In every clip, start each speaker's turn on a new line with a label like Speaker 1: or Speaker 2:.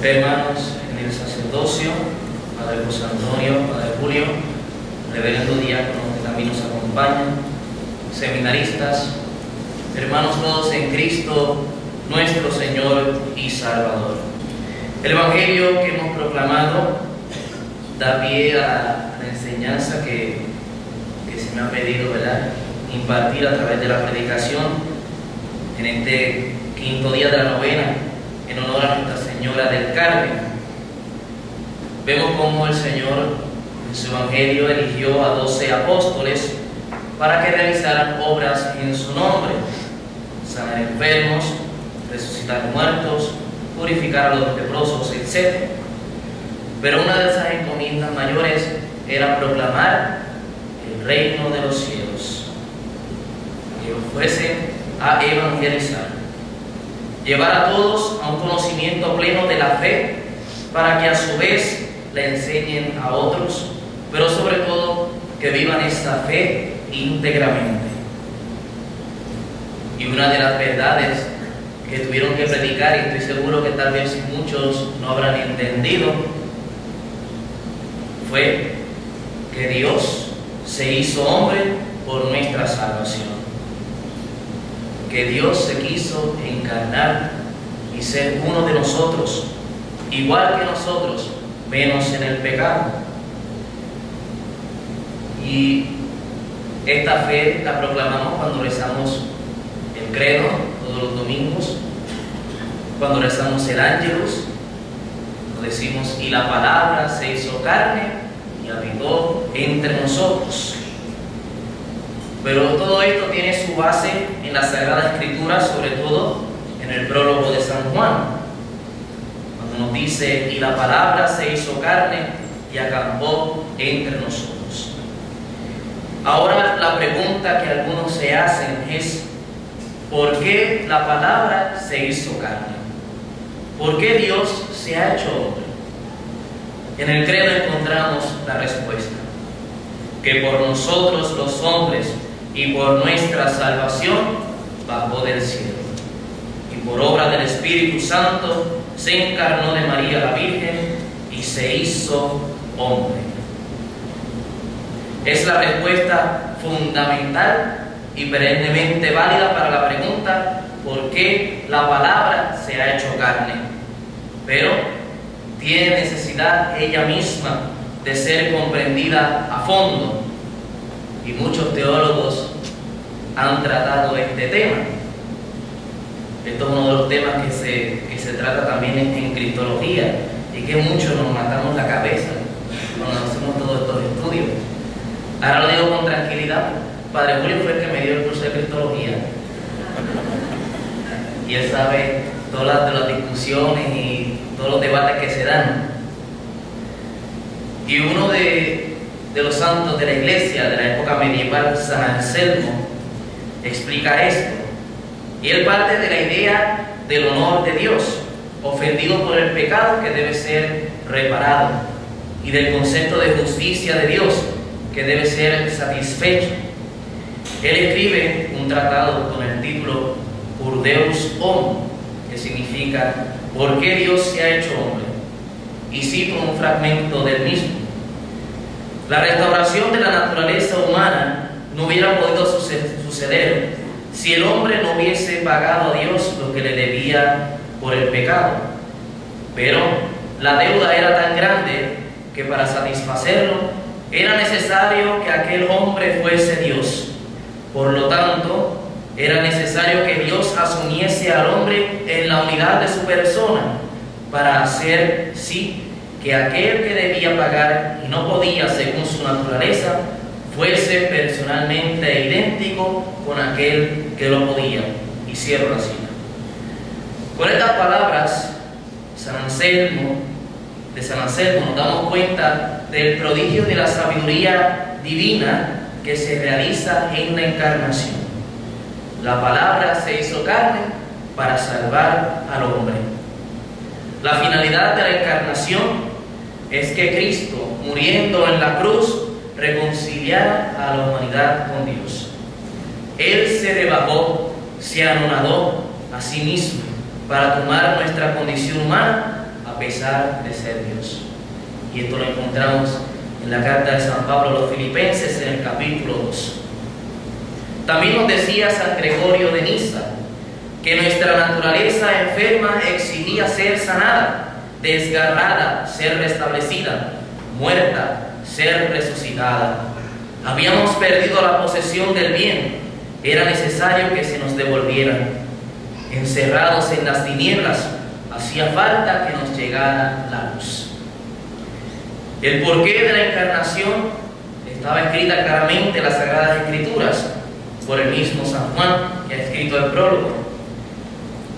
Speaker 1: Hermanos en el sacerdocio, Padre José Antonio, Padre Julio, reverendo diácono que también nos acompañan, seminaristas, hermanos todos en Cristo, nuestro Señor y Salvador. El Evangelio que hemos proclamado da pie a la enseñanza que se me ha pedido, ¿verdad?, impartir a través de la predicación en este quinto día de la novena en honor a Nuestra Señora del Carmen. Vemos cómo el Señor en su Evangelio eligió a 12 apóstoles para que realizaran obras en su nombre: sanar enfermos, resucitar muertos, purificar a los leprosos, etc. Pero una de esas encomiendas mayores era proclamar el reino de los cielos, que fuesen a evangelizar, llevar a todos a un conocimiento pleno de la fe, para que a su vez le enseñen a otros, pero sobre todo que vivan esta fe íntegramente. Y una de las verdades que tuvieron que predicar, y estoy seguro que tal vez muchos no habrán entendido, fue que Dios se hizo hombre por nuestra salvación. Que Dios se quiso encarnar y ser uno de nosotros, igual que nosotros, menos en el pecado. Y esta fe la proclamamos cuando rezamos el credo todos los domingos, cuando rezamos el Ángelus, cuando decimos: y la palabra se hizo carne y habitó entre nosotros. Pero todo esto tiene su base en la Sagrada Escritura, sobre todo en el prólogo de San Juan, cuando nos dice: y la palabra se hizo carne y acampó entre nosotros. Ahora la pregunta que algunos se hacen es: ¿por qué la palabra se hizo carne? ¿Por qué Dios se ha hecho hombre? En el credo encontramos la respuesta: que por nosotros los hombres y por nuestra salvación bajó del cielo, y por obra del Espíritu Santo se encarnó de María la Virgen y se hizo hombre. Es la respuesta fundamental y perennemente válida para la pregunta: ¿por qué la palabra se ha hecho carne? Pero tiene necesidad ella misma de ser comprendida a fondo, y muchos teólogos han tratado este tema. Esto es uno de los temas que se trata también en cristología, y que muchos nos matamos la cabeza cuando hacemos todos estos estudios. Ahora lo digo con tranquilidad: Padre Julio fue el que me dio el curso de cristología, y él sabe todas las discusiones y todos los debates que se dan. Y uno de los santos de la iglesia de la época medieval, San Anselmo, explica esto, y él parte de la idea del honor de Dios, ofendido por el pecado, que debe ser reparado, y del concepto de justicia de Dios, que debe ser satisfecho. Él escribe un tratado con el título Cur Deus Homo, que significa ¿por qué Dios se ha hecho hombre? Y cito un fragmento del mismo: la restauración de la naturaleza humana no hubiera podido suceder si el hombre no hubiese pagado a Dios lo que le debía por el pecado. Pero la deuda era tan grande que para satisfacerlo era necesario que aquel hombre fuese Dios. Por lo tanto, era necesario que Dios asumiese al hombre en la unidad de su persona, para hacer, sí, que aquel que debía pagar y no podía según su naturaleza, fuese personalmente idéntico con aquel que lo podía. Y cierro la cita. Con estas palabras de San Anselmo nos damos cuenta del prodigio de la sabiduría divina que se realiza en la encarnación. La palabra se hizo carne para salvar al hombre. La finalidad de la encarnación es que Cristo, muriendo en la cruz, reconciliara a la humanidad con Dios. Él se rebajó, se anonadó a sí mismo para tomar nuestra condición humana, a a pesar de ser Dios. Y esto lo encontramos en la carta de San Pablo a los Filipenses en el capítulo 2. También nos decía San Gregorio de Niza que nuestra naturaleza enferma exigía ser sanada, desgarrada, ser restablecida, muerta, ser resucitada. Habíamos perdido la posesión del bien, era necesario que se nos devolviera. Encerrados en las tinieblas, hacía falta que nos llegara la luz. El porqué de la encarnación estaba escrita claramente en las Sagradas Escrituras por el mismo San Juan, que ha escrito el prólogo,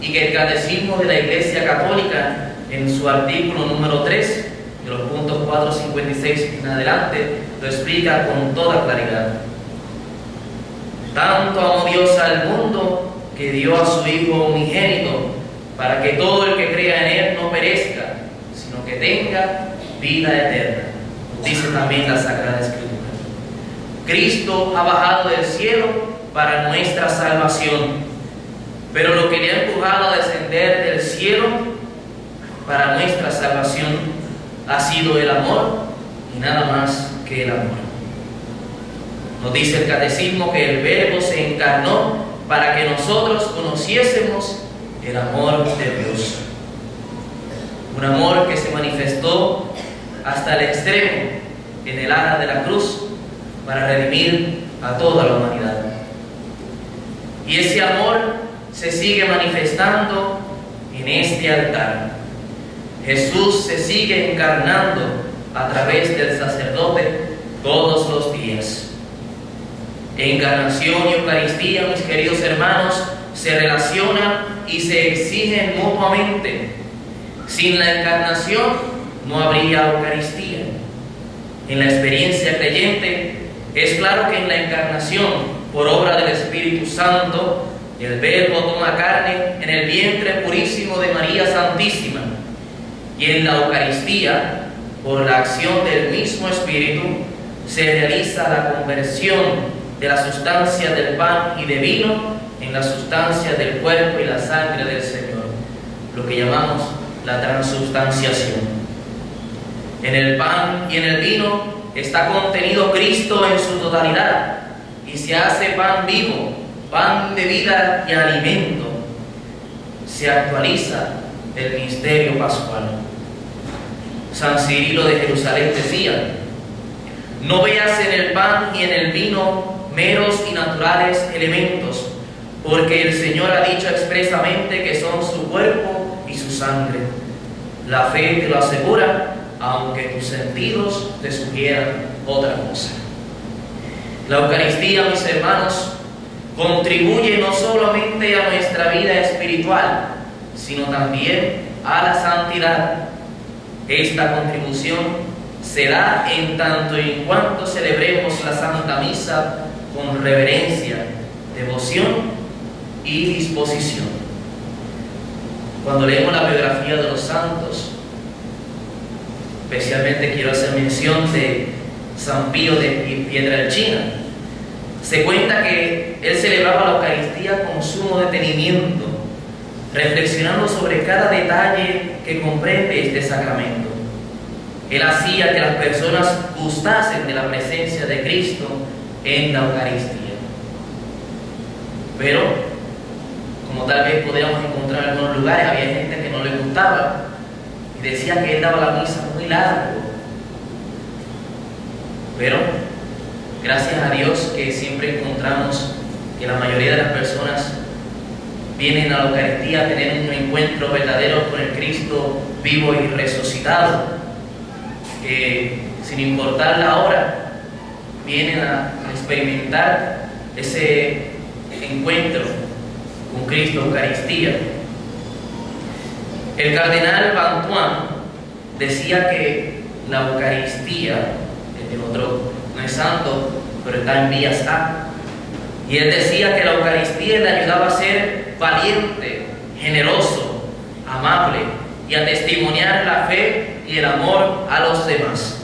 Speaker 1: y que el Catecismo de la Iglesia Católica, en su artículo número 3, de los puntos 456 en adelante, lo explica con toda claridad. Tanto amó Dios al mundo que dio a su Hijo unigénito, para que todo el que crea en Él no perezca, sino que tenga vida eterna. Nos dice también la Sagrada Escritura. Cristo ha bajado del cielo para nuestra salvación, pero lo que le ha empujado a descender del cielo para nuestra salvación ha sido el amor y nada más que el amor. Nos dice el Catecismo que el Verbo se encarnó para que nosotros conociésemos el amor de Dios. Un amor que se manifestó hasta el extremo en el ara de la cruz para redimir a toda la humanidad. Y ese amor se sigue manifestando en este altar. Jesús se sigue encarnando a través del sacerdote todos los días. Encarnación y Eucaristía, mis queridos hermanos, se relacionan y se exigen mutuamente. Sin la encarnación no habría Eucaristía. En la experiencia creyente es claro que en la encarnación, por obra del Espíritu Santo, el Verbo toma carne en el vientre purísimo de María Santísima, y en la Eucaristía, por la acción del mismo Espíritu, se realiza la conversión de la sustancia del pan y de vino en la sustancia del cuerpo y la sangre del Señor, lo que llamamos la transubstanciación. En el pan y en el vino está contenido Cristo en su totalidad y se hace pan vivo, pan de vida y alimento. Se actualiza el misterio pascual. San Cirilo de Jerusalén decía: no veas en el pan y en el vino meros y naturales elementos, porque el Señor ha dicho expresamente que son su cuerpo y su sangre. La fe te lo asegura, aunque tus sentidos te sugieran otra cosa. La Eucaristía, mis hermanos, contribuye no solamente a nuestra vida espiritual, sino también a la santidad. Esta contribución se da en tanto y en cuanto celebremos la Santa Misa con reverencia, devoción y disposición. Cuando leemos la biografía de los santos, especialmente quiero hacer mención de San Pío de Pietrelcina, se cuenta que él celebraba la Eucaristía con sumo detenimiento, reflexionando sobre cada detalle que comprende este sacramento. Él hacía que las personas gustasen de la presencia de Cristo en la Eucaristía. Pero, como tal vez podríamos encontrar en algunos lugares, había gente que no le gustaba y decía que él daba la misa muy largo. Pero, gracias a Dios que siempre encontramos que la mayoría de las personas vienen a la Eucaristía a tener un encuentro verdadero con el Cristo vivo y resucitado, que sin importar la hora vienen a experimentar ese encuentro con Cristo, Eucaristía. El cardenal Bantuan decía que la Eucaristía, el otro no es santo, pero está en vías A, y él decía que la Eucaristía le ayudaba a ser valiente, generoso, amable y a testimoniar la fe y el amor a los demás.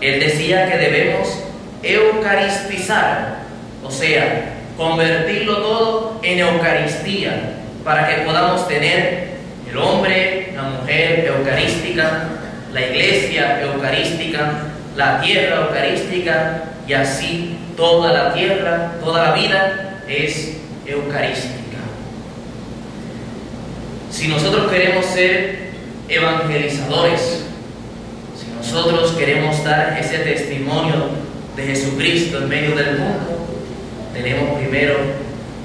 Speaker 1: Él decía que debemos eucaristizar, o sea, convertirlo todo en Eucaristía, para que podamos tener el hombre la mujer eucarística, la iglesia eucarística, la tierra eucarística, y así toda la tierra, toda la vida es eucarística. Si nosotros queremos ser evangelizadores, si nosotros queremos dar ese testimonio de Jesucristo en medio del mundo, tenemos primero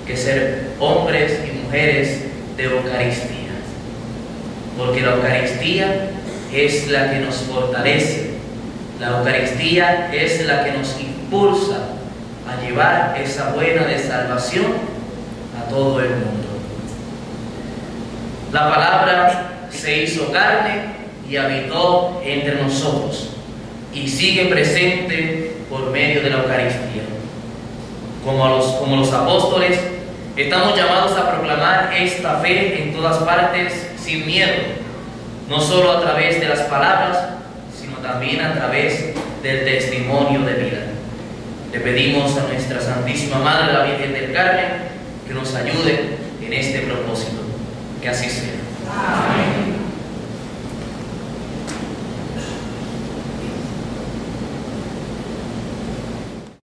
Speaker 1: que ser hombres y mujeres de Eucaristía. Porque la Eucaristía es la que nos fortalece, la Eucaristía es la que nos impulsa a llevar esa buena de salvación a todo el mundo. La palabra se hizo carne y habitó entre nosotros y sigue presente por medio de la Eucaristía. Como los apóstoles, estamos llamados a proclamar esta fe en todas partes sin miedo, no solo a través de las palabras, sino también a través del testimonio de vida. Le pedimos a nuestra Santísima Madre, la Virgen del Carmen, que nos ayude en este propósito. Que así sea. Amén.